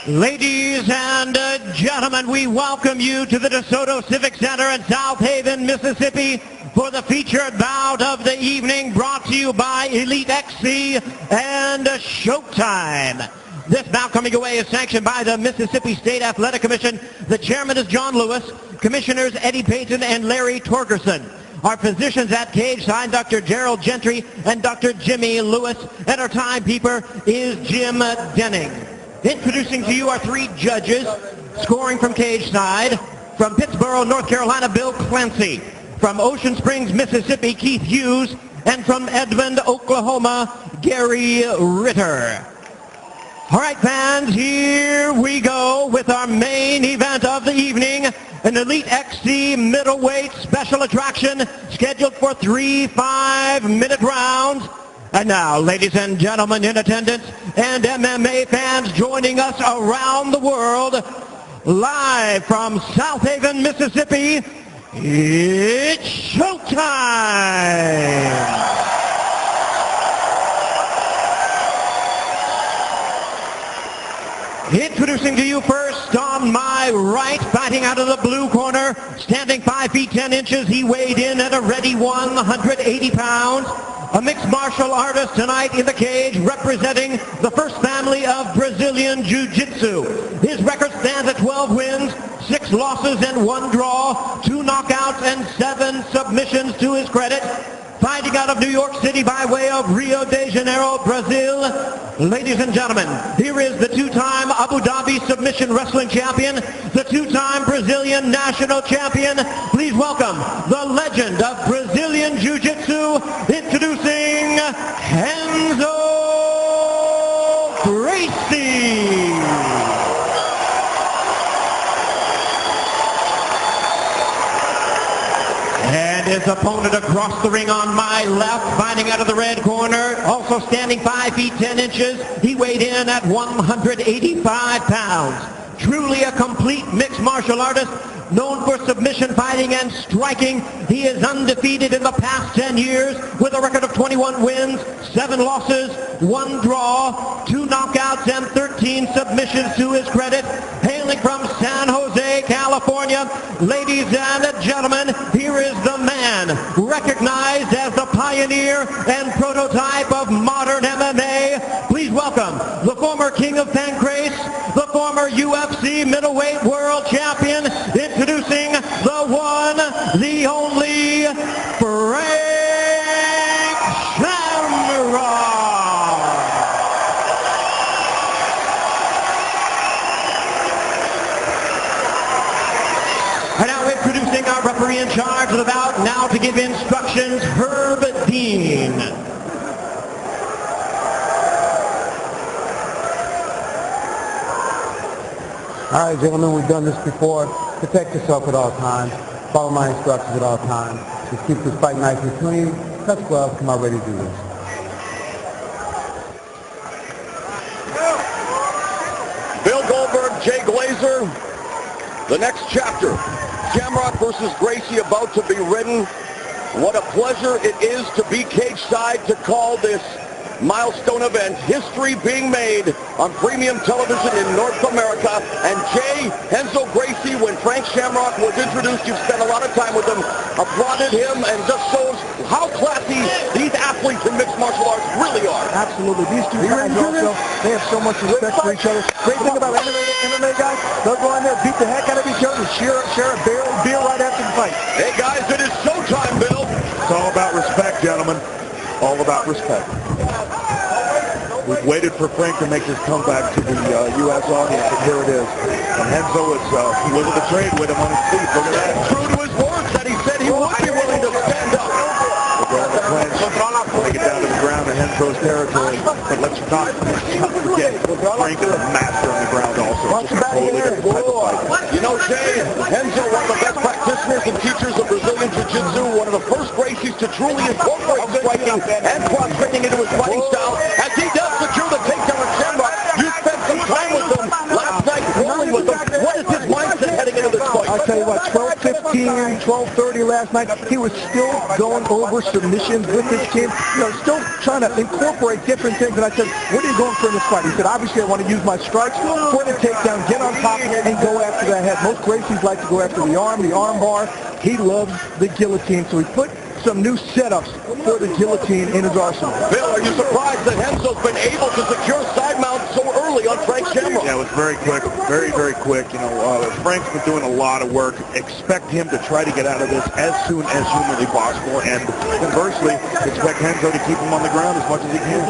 Ladies and gentlemen, we welcome you to the DeSoto Civic Center in South Haven, Mississippi for the featured bout of the evening, brought to you by Elite XC and Showtime. This bout coming away is sanctioned by the Mississippi State Athletic Commission. The chairman is John Lewis, commissioners Eddie Payton and Larry Torgerson. Our physicians at cage side, Dr. Gerald Gentry and Dr. Jimmy Lewis, and our timekeeper is Jim Denning. Introducing to you our three judges, scoring from cage side, from Pittsboro, North Carolina, Bill Clancy, from Ocean Springs, Mississippi, Keith Hughes, and from Edmond, Oklahoma, Gary Ritter. All right, fans, here we go with our main event of the evening, an Elite XC middleweight special attraction scheduled for 3 5-minute rounds. And now, ladies and gentlemen in attendance and MMA fans joining us around the world, live from South Haven, Mississippi, it's showtime! Introducing to you first, on my right, fighting out of the blue corner, standing 5 feet 10 inches, he weighed in at a ready 180 pounds. A mixed martial artist tonight in the cage, representing the first family of Brazilian Jiu-Jitsu. His record stands at 12 wins, 6 losses and 1 draw, 2 knockouts and 7 submissions to his credit. Fighting out of New York City by way of Rio de Janeiro, Brazil. Ladies and gentlemen, here is the 2-time Abu Dhabi submission wrestling champion, the 2-time Brazilian national champion. Please welcome the legend of Brazilian Jiu-Jitsu, introducing Renzo Gracie. And his opponent across the ring on my left, fighting out of the red corner, also standing 5 feet 10 inches. He weighed in at 185 pounds. Truly a complete mixed martial artist, known for submission fighting and striking. He is undefeated in the past 10 years with a record of 21 wins, 7 losses, 1 draw, 2 knockouts, and 13 submissions to his credit. Hailing from San Jose, California, ladies and gentlemen, here is the man recognized as the pioneer and prototype of modern MMA. Please welcome the former king of PANCRASE, the former UFC middleweight world champion, introducing the one, the only, Frank Shamrock. And now introducing our referee in charge of the bout, now to give instructions, Herb Dean. All right, gentlemen, we've done this before. Protect yourself at all times. Follow my instructions at all times. Just keep this fight nice and clean. Touch gloves, come out ready to do this. Bill Goldberg, Jay Glazer, the next chapter. Shamrock versus Gracie about to be written. What a pleasure it is to be cage side to call this milestone event. History being made on premium television in North America. And Jay, Renzo Gracie, when Frank Shamrock was introduced, you've spent a lot of time with him, applauded him, and just shows how classy these athletes in mixed martial arts really are. Absolutely. These two guys also, they have so much respect for each other. Great thing about MMA guys, they'll go in there, beat the heck out of each other, and share a beer right after the fight. Hey guys, it is showtime, Bill. It's all about respect, gentlemen. All about respect. We've waited for Frank to make his comeback to the U.S. audience, and here it is. And Renzo is, look at the trade with him on his feet. Look at that. True to his words that he said he would be willing to stand up. Take it down to the ground in Renzo's territory. But let's not forget, Frank is a master on the ground also. Just a totally different type of fight. You know, Jay, Renzo, one of the best practitioners and teachers of Brazilian Jiu-Jitsu, one of the first Gracies to truly incorporate striking and cross-training into his fighting style, as he does secure the takedown of Shamrock. You spent some time with him last night, rolling with him. What is his mindset heading into this fight? I'll tell you what, 12-15, 12-30 last night, he was still going over submissions with his kid, still trying to incorporate different things. And I said, what are you going for in this fight? He said, obviously I want to use my strikes for the takedown, get on top, and go after the head. Most Gracies like to go after the arm bar. He loves the guillotine, so he put some new setups for the guillotine in his arsenal. Bill, are you surprised that Renzo's been able to secure side mount so early on Frank Shamrock? Yeah, it was very quick, very, very quick. Frank's been doing a lot of work. Expect him to try to get out of this as soon as humanly possible, and conversely, expect Renzo to keep him on the ground as much as he can.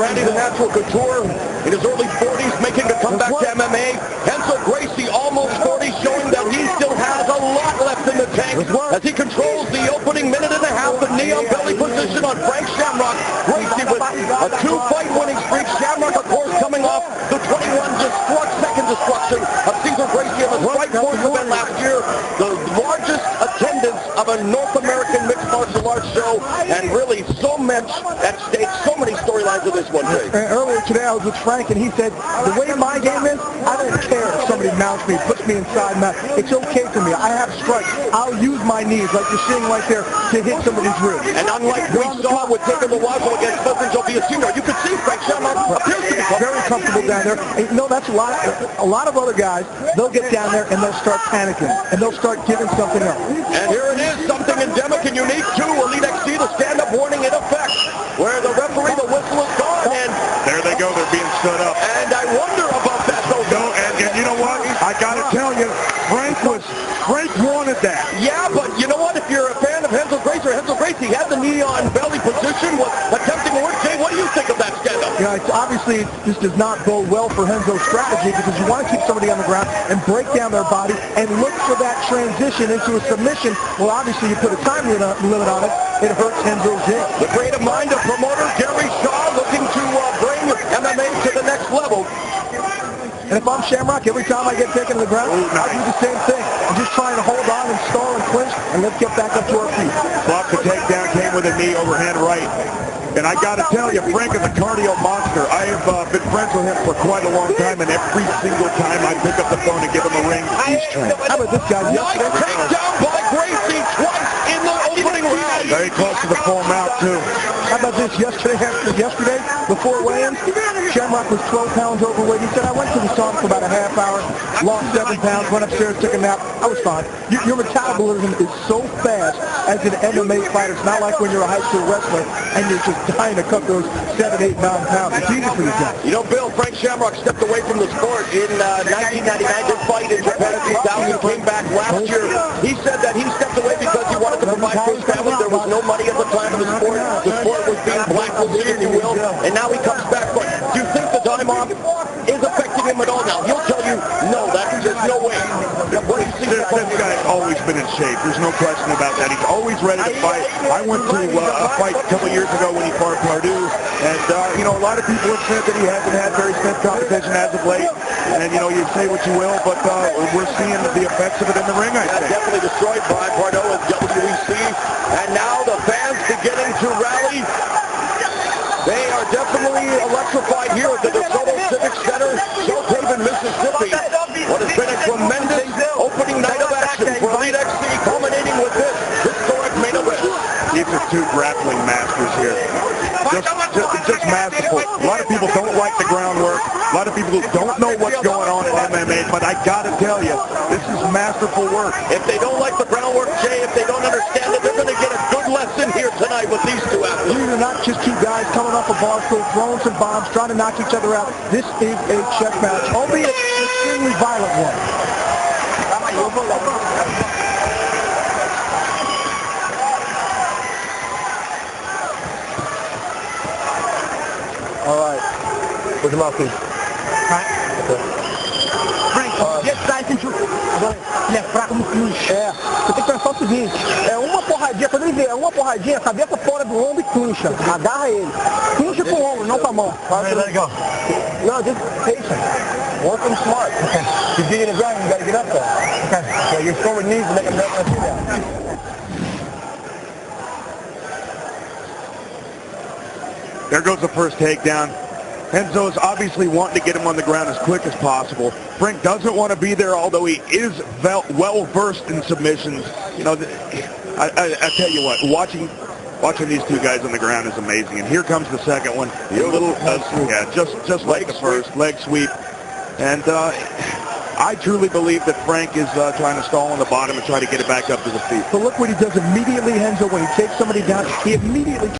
Randy, the natural couture, in his early 40s, making the comeback to MMA. Renzo Gracie, almost 40, showing that he still has a lot left in the tank as he controls the opening minute and a half, the knee on belly position on Frank Shamrock. Gracie with a 2-fight winning streak. Shamrock, of course, coming off the 21-second destruction of Cesar Gracie in the Strikeforce event last year. The largest attendance of a North American mixed martial arts show, and really so much at stake, so many storylines of this one day. Earlier today, I was with Frank, and he said, the way my game is, I don't care if somebody mounts me, puts me inside mount. It's okay for me. I have strikes. I'll use my knees, like you're seeing right there, to hit somebody's ribs. And unlike we saw with Dick Mawazo against Joe Sr., you could see Frank Shamrock appears to be very comfortable down there. And that's a lot of other guys, they'll get down there and they'll start panicking, and they'll start giving something up. And here it is, something endemic and unique to Elite XC, the stand-up warning in effect, where the referee, the whistle is gone, and there they go, they're being stood up. And I wonder about that, though. No, and you know what? I got to tell you, Frank wanted that. Yeah, but you know what? If you're a fan of Renzo Gracie, he had the knee on belly position, was attempting to work. Jay, what do you think of that stand-up? Obviously, this does not bode well for Renzo's strategy, because you want to keep somebody on the ground and break down their body and look for that transition into a submission. Well, obviously, you put a time limit on it. It hurts Renzo's game. The creative mind of promoter Gary Shaw looking to bring MMA to the next level. And if I'm Shamrock, every time I get taken to the ground, I do the same thing. I'm just trying to hold on and stall and clinch, and let's get back up to our feet. Block the takedown, came with a knee, overhand right. And I got to tell you, Frank is a cardio monster. I have been friends with him for quite a long time, and every single time I pick up the phone and give him a ring, he's trained. How about this guy? Nice takedown by Gracie twice in the opening round. Very close to the full mount, too. How about this? Yesterday, before weigh-in, Shamrock was 12 pounds overweight. He said, I went to the sauna for about a half hour, lost 7 pounds, went upstairs, took a nap. I was fine. Your metabolism is so fast as an MMA fighter. It's not like when you're a high school wrestler and you're just dying to cut those 7, 8, 9 pounds. It's easy for you guys. Bill, Frank Shamrock stepped away from the sport in 1999, did fight in Japan in 2000, came back last year. He said that he stepped away because he wanted to provide for his family. There was no money at the time of the sport. The sport was being blacklisted, if you will, and now he comes back. But do you think the time off is affecting him at all now? He'll tell you, no, there's no way. What do you think? This guy's always been in shape. There's no question about that. He's always ready to fight. I went to a fight a couple years ago when he fought Pardue, and a lot of people have said that he hasn't had very stiff competition as of late. And you say what you will, but we're seeing the effects of it in the ring, I think. Definitely destroyed by Pardue at WEC, and now the fans beginning to rally. They are definitely electrified here at the DeSoto Civic Center, South Haven, Mississippi. What has been a tremendous opening night of action for Elite XC, culminating with this historic main event. These are two grappling masters here. Just masterful. A lot of people don't like the groundwork. A lot of people who don't know what's going on in MMA, but I got to tell you, this is masterful work. If they don't like the groundwork, Jay, if they don't understand it, they're going to get a good lesson here tonight with these two athletes. These are not just two guys coming off a bar stool, throwing some bombs, trying to knock each other out. This is a chess match, albeit an extremely violent one. All right. Where's the mouthpiece? Frank, ele é fraco no clinch. Você tem que pensar o seguinte, uma porradinha, quando ele vê uma porradinha, cabeça fora do ombro e clincha. Agarra ele. Clincha com o ombro, não com a mão. Let it go. No, just patient. Work them smart. Okay. You get in the ground, you got to get up there. Okay. So your forward knees to make them not do that. There goes the first takedown. Renzo is obviously wanting to get him on the ground as quick as possible. Frank doesn't want to be there, although he is well-versed in submissions. You know, I tell you what, watching these two guys on the ground is amazing. And here comes the second one. A little, yeah, just like the first, leg sweep. And I truly believe that Frank is trying to stall on the bottom and try to get it back up to the feet. But look what he does immediately, Renzo, when he takes somebody down. He immediately